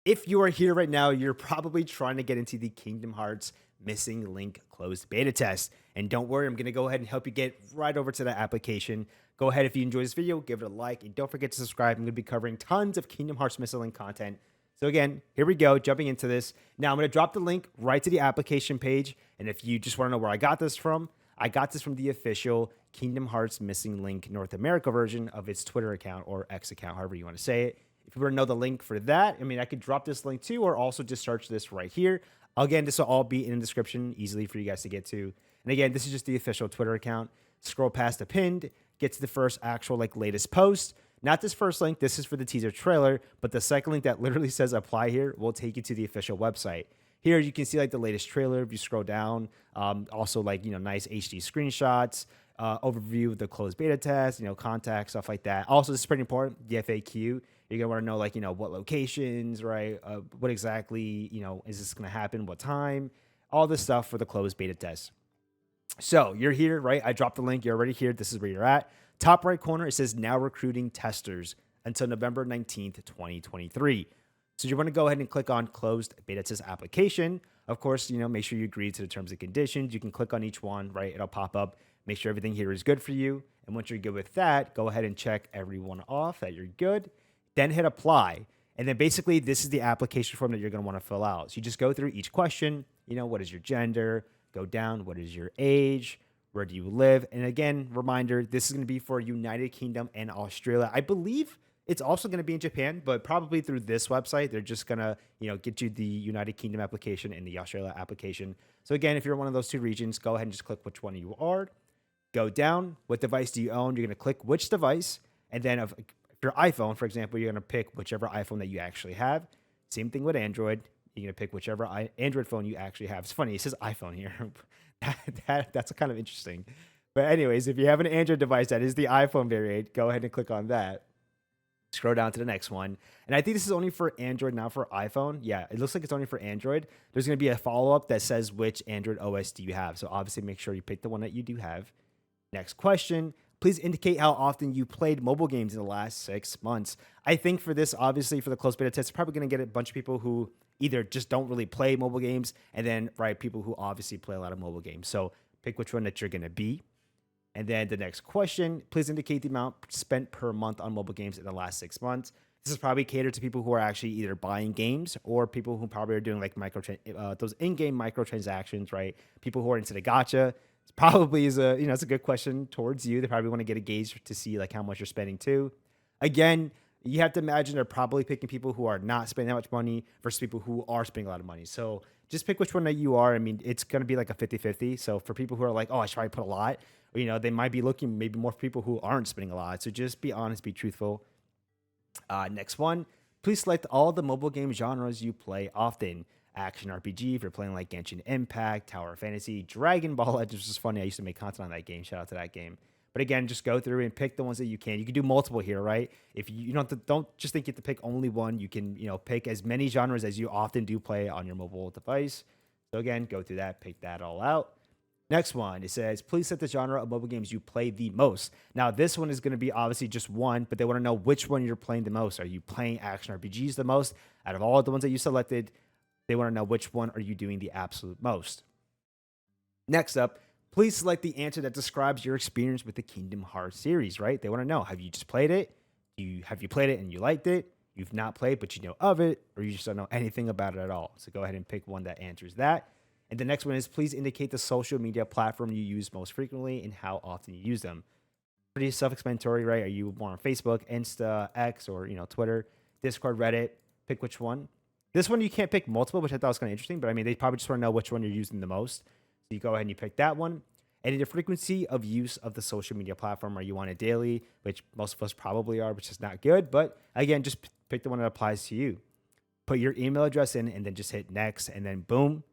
If you are here right now, you're probably trying to get into the Kingdom Hearts missing link closed beta test. And don't worry, I'm going to go ahead and help you get right over to that application. Go ahead, if you enjoy this video, give it a like, and don't forget to subscribe. I'm going to be covering tons of Kingdom Hearts missing link content. So again, here we go, jumping into this. Now I'm going to drop the link right to the application page. And if you just want to know where I got this from, I got this from the official Kingdom Hearts missing link North America version of its Twitter account or X account, however you want to say it. If you want to know the link for that, I mean, I could drop this link too, or also just search this right here. Again, this will all be in the description, easily for you guys to get to. And again, this is just the official Twitter account. Scroll past the pinned, get to the first actual latest post. Not this first link, this is for the teaser trailer, but the second link that literally says apply here will take you to the official website. Here you can see the latest trailer if you scroll down. Also nice HD screenshots, overview of the closed beta test, contact, stuff like that. Also, this is pretty important, the FAQ. You're gonna want to know, what locations, right? What exactly, is this gonna happen? What time? All this stuff for the closed beta test. So you're here, right? I dropped the link. You're already here. This is where you're at. Top right corner, it says now recruiting testers until November 19th, 2023. So you want to go ahead and click on closed beta test application. Of course, make sure you agree to the terms and conditions. You can click on each one, right? It'll pop up. Make sure everything here is good for you. And once you're good with that, go ahead and check everyone off that you're good. Then hit apply. And then basically this is the application form that you're going to want to fill out. So you just go through each question. What is your gender? Go down. What is your age? Where do you live? And again, reminder, this is going to be for United Kingdom and Australia. I believe it's also going to be in Japan, but probably through this website, they're just going to, get you the United Kingdom application and the Australia application. So again, if you're one of those two regions, go ahead and just click which one you are. Go down. What device do you own? You're going to click which device. And then if your iPhone, for example, you're going to pick whichever iPhone that you actually have. Same thing with Android. You're going to pick whichever Android phone you actually have. It's funny, it says iPhone here. That's kind of interesting. But anyways, if you have an Android device that is the iPhone variant, go ahead and click on that. Scroll down to the next one. And I think this is only for Android, not for iPhone. Yeah, it looks like it's only for Android. There's going to be a follow-up that says which Android OS do you have. So obviously make sure you pick the one that you do have. Next question. Please indicate how often you played mobile games in the last 6 months. I think for this, obviously, for the closed beta test, it's probably going to get a bunch of people who either just don't really play mobile games, and then, people who obviously play a lot of mobile games. So pick which one that you're going to be. And then the next question, please indicate the amount spent per month on mobile games in the last 6 months. This is probably catered to people who are actually either buying games or people who probably are doing those in-game microtransactions, right? People who are into the gacha. Probably is it's a good question towards you. They probably want to get a gauge to see how much you're spending too. Again, you have to imagine they're probably picking people who are not spending that much money versus people who are spending a lot of money. So just pick which one that you are. I mean, it's going to be like a 50-50. So for people who are like, oh, I should probably put a lot, they might be looking maybe more for people who aren't spending a lot. So just be honest, be truthful. Next one, please select all the mobile game genres you play often. Action RPG, if you're playing like Genshin Impact, Tower of Fantasy, Dragon Ball Legends, which is funny. I used to make content on that game. Shout out to that game. But again, just go through and pick the ones that you can. You can do multiple here, right? If you don't just think you have to pick only one. You can pick as many genres as you often do play on your mobile device. So again, go through that, pick that all out. Next one, it says, please set the genre of mobile games you play the most. Now, this one is going to be obviously just one, but they want to know which one you're playing the most. Are you playing action RPGs the most? Out of all the ones that you selected, they want to know which one are you doing the absolute most. Next up, please select the answer that describes your experience with the Kingdom Hearts series, right? They want to know, have you just played it? Have you played it and you liked it? You've not played, but you know of it, or you just don't know anything about it at all. So go ahead and pick one that answers that. And the next one is, please indicate the social media platform you use most frequently and how often you use them. Pretty self-explanatory, right? Are you more on Facebook, Insta, X, or Twitter, Discord, Reddit? Pick which one. This one you can't pick multiple, which I thought was kind of interesting, but I mean, they probably just want to know which one you're using the most. So you go ahead and you pick that one. And the frequency of use of the social media platform, are you on it daily, which most of us probably are, which is not good. But again, just pick the one that applies to you. Put your email address in and then just hit next, and then boom,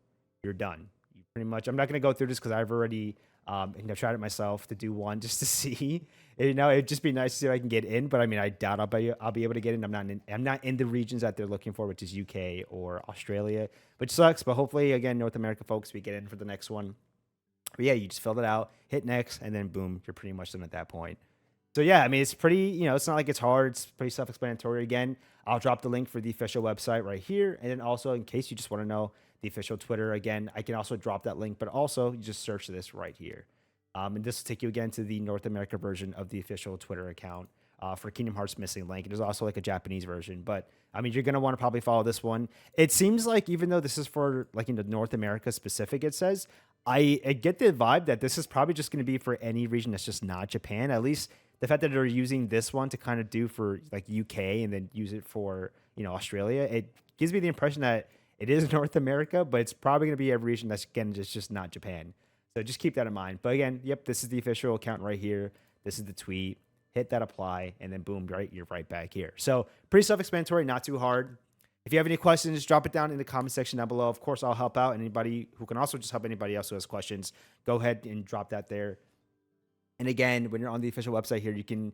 you're done. You pretty much, I'm not going to go through this because I've already I've tried it myself to do one just to see. It'd just be nice to see if I can get in, but I mean, I doubt I'll be able to get in. I'm not in the regions that they're looking for, which is UK or Australia, which sucks. But hopefully, again, North America folks, we get in for the next one. But yeah, you just filled it out, hit next, and then boom, you're pretty much done at that point. So yeah, I mean, it's pretty, it's not like it's hard. It's pretty self-explanatory again. I'll drop the link for the official website right here. And then also, in case you just want to know the official Twitter, again, I can also drop that link, but also you just search this right here. And this will take you again to the North America version of the official Twitter account for Kingdom Hearts Missing Link. There's also like a Japanese version, but I mean, you're going to want to probably follow this one. It seems like even though this is for like in the North America specific, it says, I get the vibe that this is probably just going to be for any region that's just not Japan. At least the fact that they're using this one to kind of do for like UK and then use it for, Australia, it gives me the impression that it is North America, but it's probably going to be a region that's, again, just not Japan. So just keep that in mind. But again, yep, this is the official account right here. This is the tweet. Hit that apply, and then boom, right, you're right back here. So pretty self-explanatory, not too hard. If you have any questions, drop it down in the comment section down below. Of course, I'll help out. Anybody who can also just help anybody else who has questions, go ahead and drop that there. And again, when you're on the official website here, you can,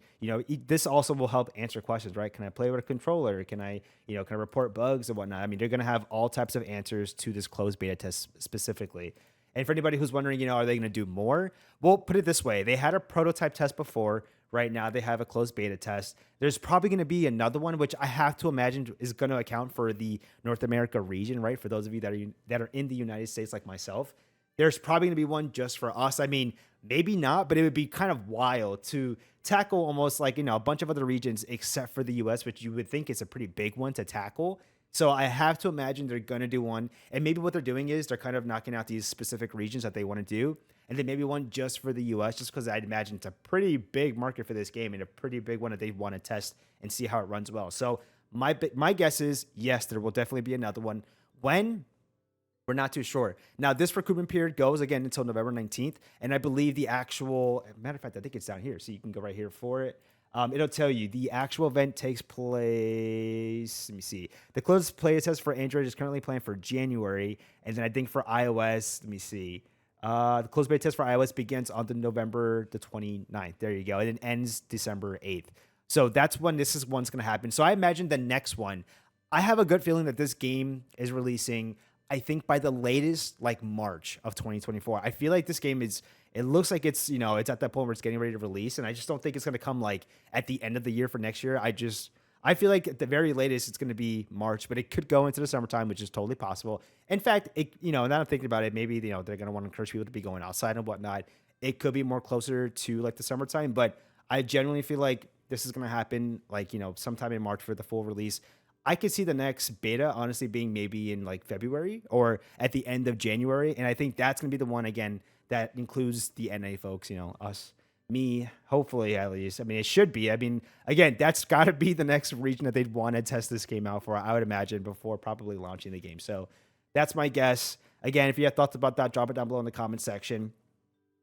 this also will help answer questions, right? Can I play with a controller? Can I report bugs and whatnot? I mean, they're going to have all types of answers to this closed beta test specifically. And for anybody who's wondering, are they going to do more? Well, put it this way. They had a prototype test before. Right now, they have a closed beta test. There's probably going to be another one, which I have to imagine is going to account for the North America region, right? For those of you that are in the United States like myself, there's probably going to be one just for us. I mean, maybe not, but it would be kind of wild to tackle almost like, a bunch of other regions except for the US, which you would think is a pretty big one to tackle. So I have to imagine they're going to do one. And maybe what they're doing is they're kind of knocking out these specific regions that they want to do. And then maybe one just for the US, just because I'd imagine it's a pretty big market for this game and a pretty big one that they want to test and see how it runs well. So my guess is, yes, there will definitely be another one. When? We're not too sure. Now, this recruitment period goes, again, until November 19th. And I believe the actual, matter of fact, I think it's down here. So you can go right here for it. It'll tell you the actual event takes place. Let me see. The closed play test for Android is currently planned for January. And then I think for iOS, let me see. The closed beta test for iOS begins on November the 29th. There you go. And it ends December 8th. So that's when one's going to happen. So I imagine the next one, I have a good feeling that this game is releasing, I think, by the latest, like March of 2024. I feel like this game it looks like it's, it's at that point where it's getting ready to release. And I just don't think it's going to come like at the end of the year for next year. I feel like at the very latest, it's going to be March, but it could go into the summertime, which is totally possible. In fact, now I'm thinking about it, maybe, they're going to want to encourage people to be going outside and whatnot. It could be more closer to like the summertime, but I genuinely feel like this is going to happen like, sometime in March for the full release. I could see the next beta honestly being maybe in like February or at the end of January. And I think that's going to be the one, again, that includes the NA folks, us, me, hopefully at least. I mean, it should be. I mean, again, that's got to be the next region that they'd want to test this game out for, I would imagine, before probably launching the game. So that's my guess. Again, if you have thoughts about that, drop it down below in the comment section.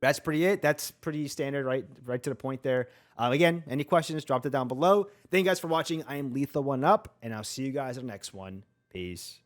That's pretty it. That's pretty standard, right to the point there. Again, any questions, drop it down below. Thank you guys for watching. I am Lethal1Up, and I'll see you guys in the next one. Peace.